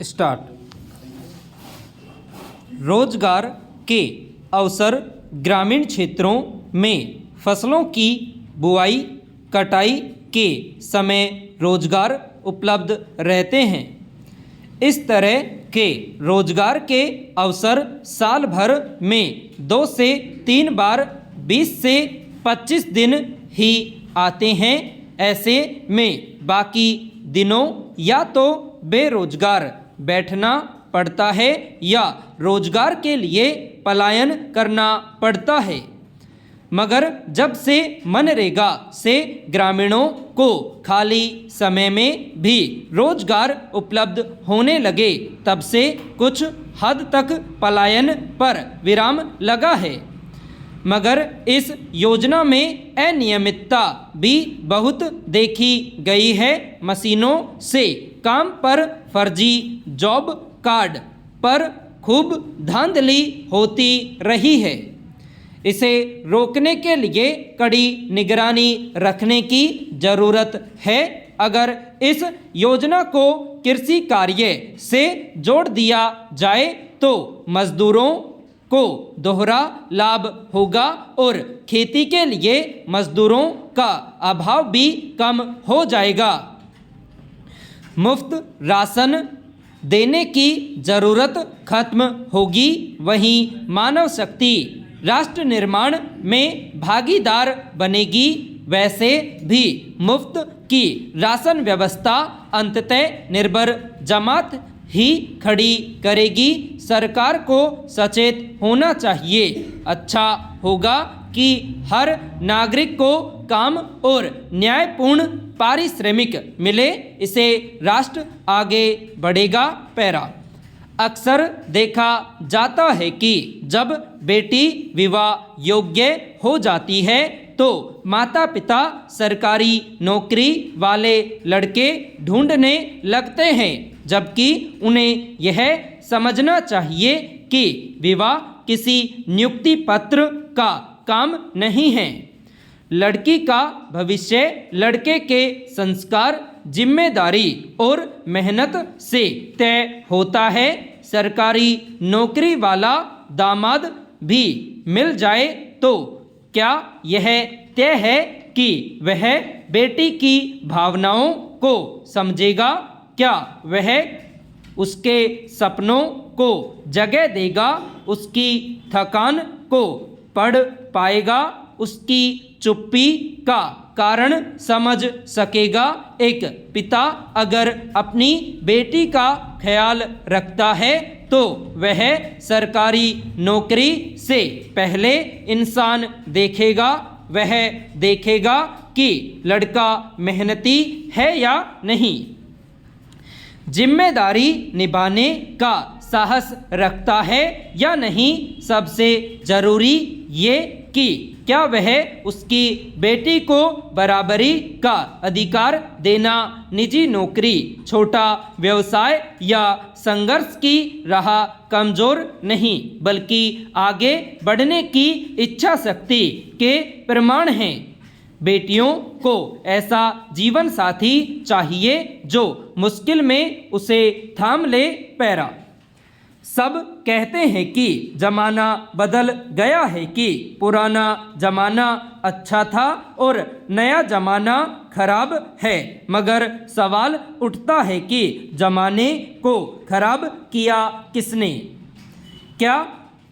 Start. रोजगार के अवसर ग्रामीण क्षेत्रों में फसलों की बुआई कटाई के समय रोजगार उपलब्ध रहते हैं। इस तरह के रोजगार के अवसर साल भर में 2 से 3 बार 20 से 25 दिन ही आते हैं। ऐसे में बाकी दिनों या तो बेरोजगार बैठना पड़ता है या रोजगार के लिए पलायन करना पड़ता है। मगर जब से मनरेगा से ग्रामीणों को खाली समय में भी रोजगार उपलब्ध होने लगे, तब से कुछ हद तक पलायन पर विराम लगा है। मगर इस योजना में अनियमितता भी बहुत देखी गई है। मशीनों से काम पर फर्जी जॉब कार्ड पर खूब धांधली होती रही है। इसे रोकने के लिए कड़ी निगरानी रखने की ज़रूरत है। अगर इस योजना को कृषि कार्य से जोड़ दिया जाए तो मजदूरों को दोहरा लाभ होगा और खेती के लिए मजदूरों का अभाव भी कम हो जाएगा। मुफ्त राशन देने की ज़रूरत खत्म होगी। वहीं मानव शक्ति राष्ट्र निर्माण में भागीदार बनेगी। वैसे भी मुफ्त की राशन व्यवस्था अंततः निर्भर जमात ही खड़ी करेगी। सरकार को सचेत होना चाहिए। अच्छा होगा कि हर नागरिक को काम और न्यायपूर्ण पारिश्रमिक मिले, इसे राष्ट्र आगे बढ़ेगा। पैरा। अक्सर देखा जाता है कि जब बेटी विवाह योग्य हो जाती है तो माता पिता सरकारी नौकरी वाले लड़के ढूंढने लगते हैं, जबकि उन्हें यह समझना चाहिए कि विवाह किसी नियुक्ति पत्र का काम नहीं है। लड़की का भविष्य लड़के के संस्कार, जिम्मेदारी और मेहनत से तय होता है। सरकारी नौकरी वाला दामाद भी मिल जाए तो क्या यह तय है कि वह बेटी की भावनाओं को समझेगा? क्या वह उसके सपनों को जगह देगा? उसकी थकान को पढ़ पाएगा? उसकी चुप्पी का कारण समझ सकेगा? एक पिता अगर अपनी बेटी का ख्याल रखता है तो वह सरकारी नौकरी से पहले इंसान देखेगा। वह देखेगा कि लड़का मेहनती है या नहीं, जिम्मेदारी निभाने का साहस रखता है या नहीं। सबसे ज़रूरी ये कि क्या वह उसकी बेटी को बराबरी का अधिकार देना, निजी नौकरी, छोटा व्यवसाय या संघर्ष की राह कमज़ोर नहीं बल्कि आगे बढ़ने की इच्छा शक्ति के प्रमाण हैं। बेटियों को ऐसा जीवन साथी चाहिए जो मुश्किल में उसे थाम ले। पैरा। सब कहते हैं कि ज़माना बदल गया है, कि पुराना ज़माना अच्छा था और नया ज़माना खराब है। मगर सवाल उठता है कि ज़माने को खराब किया किसने? क्या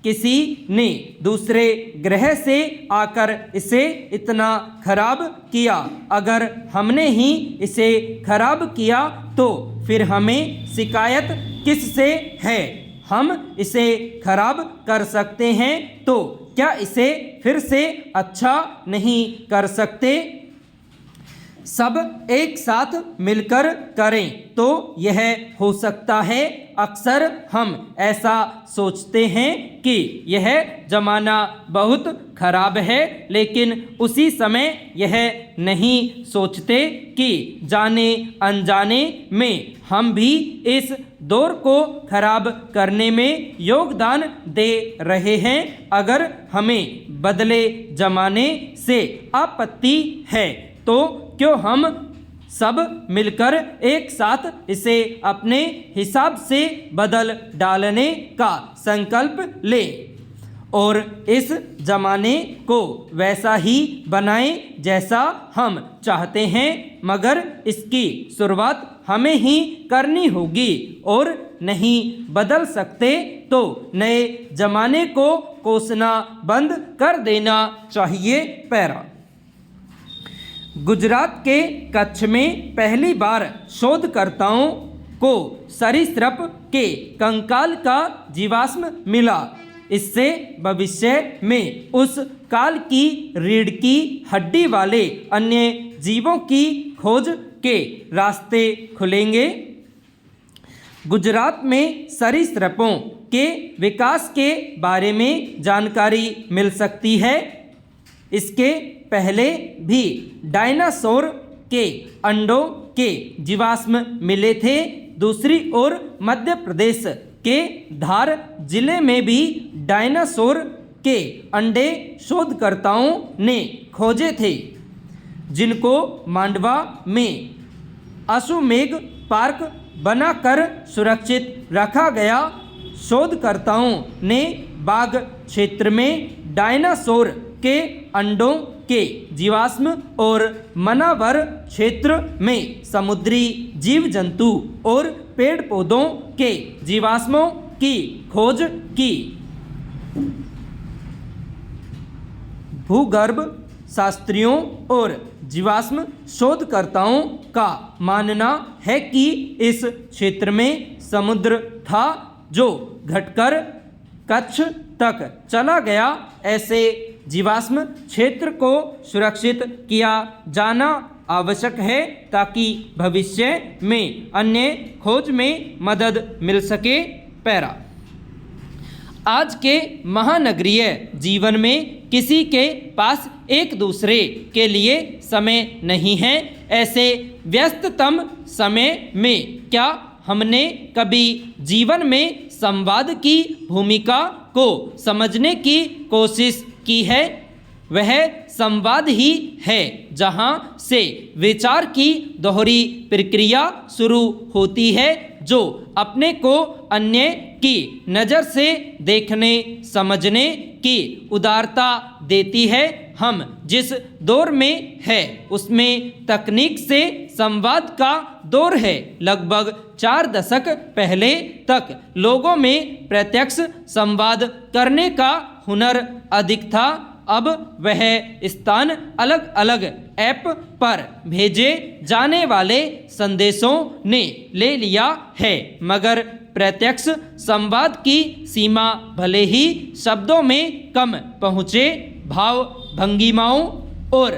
किसी ने दूसरे ग्रह से आकर इसे इतना खराब किया? अगर हमने ही इसे खराब किया तो फिर हमें शिकायत किससे है? हम इसे खराब कर सकते हैं तो क्या इसे फिर से अच्छा नहीं कर सकते? सब एक साथ मिलकर करें तो यह हो सकता है। अक्सर हम ऐसा सोचते हैं कि यह ज़माना बहुत खराब है, लेकिन उसी समय यह नहीं सोचते कि जाने अनजाने में हम भी इस दौर को खराब करने में योगदान दे रहे हैं। अगर हमें बदले ज़माने से आपत्ति है तो क्यों हम सब मिलकर एक साथ इसे अपने हिसाब से बदल डालने का संकल्प लें और इस जमाने को वैसा ही बनाएं जैसा हम चाहते हैं, मगर इसकी शुरुआत हमें ही करनी होगी और नहीं बदल सकते तो नए जमाने को कोसना बंद कर देना चाहिए। पैरा। गुजरात के कच्छ में पहली बार शोधकर्ताओं को सरीसृप के कंकाल का जीवाश्म मिला। इससे भविष्य में उस काल की रीढ़ की हड्डी वाले अन्य जीवों की खोज के रास्ते खुलेंगे। गुजरात में सरीसृपों के विकास के बारे में जानकारी मिल सकती है। इसके पहले भी डायनासोर के अंडों के जीवाश्म मिले थे। दूसरी ओर मध्य प्रदेश के धार जिले में भी डायनासोर के अंडे शोधकर्ताओं ने खोजे थे, जिनको मांडवा में अश्वमेध पार्क बनाकर सुरक्षित रखा गया। शोधकर्ताओं ने बाघ क्षेत्र में डायनासोर के अंडों के जीवाश्म और मनावर क्षेत्र में समुद्री जीव जंतु और पेड़ पौधों के जीवाश्मों की खोज की। भूगर्भ शास्त्रियों और जीवाश्म शोधकर्ताओं का मानना है कि इस क्षेत्र में समुद्र था जो घटकर कच्छ तक चला गया। ऐसे जीवाश्म क्षेत्र को सुरक्षित किया जाना आवश्यक है ताकि भविष्य में अन्य खोज में मदद मिल सके। पैरा। आज के महानगरीय जीवन में किसी के पास एक दूसरे के लिए समय नहीं है। ऐसे व्यस्ततम समय में क्या हमने कभी जीवन में संवाद की भूमिका को समझने की कोशिश की है? वह संवाद ही है जहाँ से विचार की दोहरी प्रक्रिया शुरू होती है, जो अपने को अन्य की नज़र से देखने समझने की उदारता देती है। हम जिस दौर में है उसमें तकनीक से संवाद का दौर है। लगभग 4 दशक पहले तक लोगों में प्रत्यक्ष संवाद करने का हुनर अधिक था। अब वह स्थान अलग अलग ऐप पर भेजे जाने वाले संदेशों ने ले लिया है, मगर प्रत्यक्ष संवाद की सीमा भले ही शब्दों में कम पहुँचे, भाव भंगिमाओं और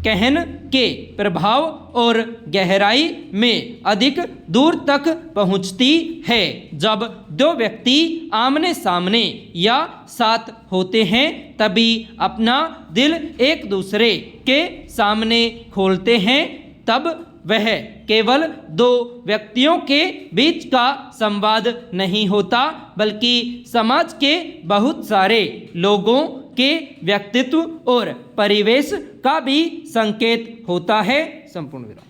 कहन के प्रभाव और गहराई में अधिक दूर तक पहुँचती है। जब दो व्यक्ति आमने सामने या साथ होते हैं तभी अपना दिल एक दूसरे के सामने खोलते हैं। तब वह केवल 2 व्यक्तियों के बीच का संवाद नहीं होता, बल्कि समाज के बहुत सारे लोगों के व्यक्तित्व और परिवेश का भी संकेत होता है। संपूर्ण विराम।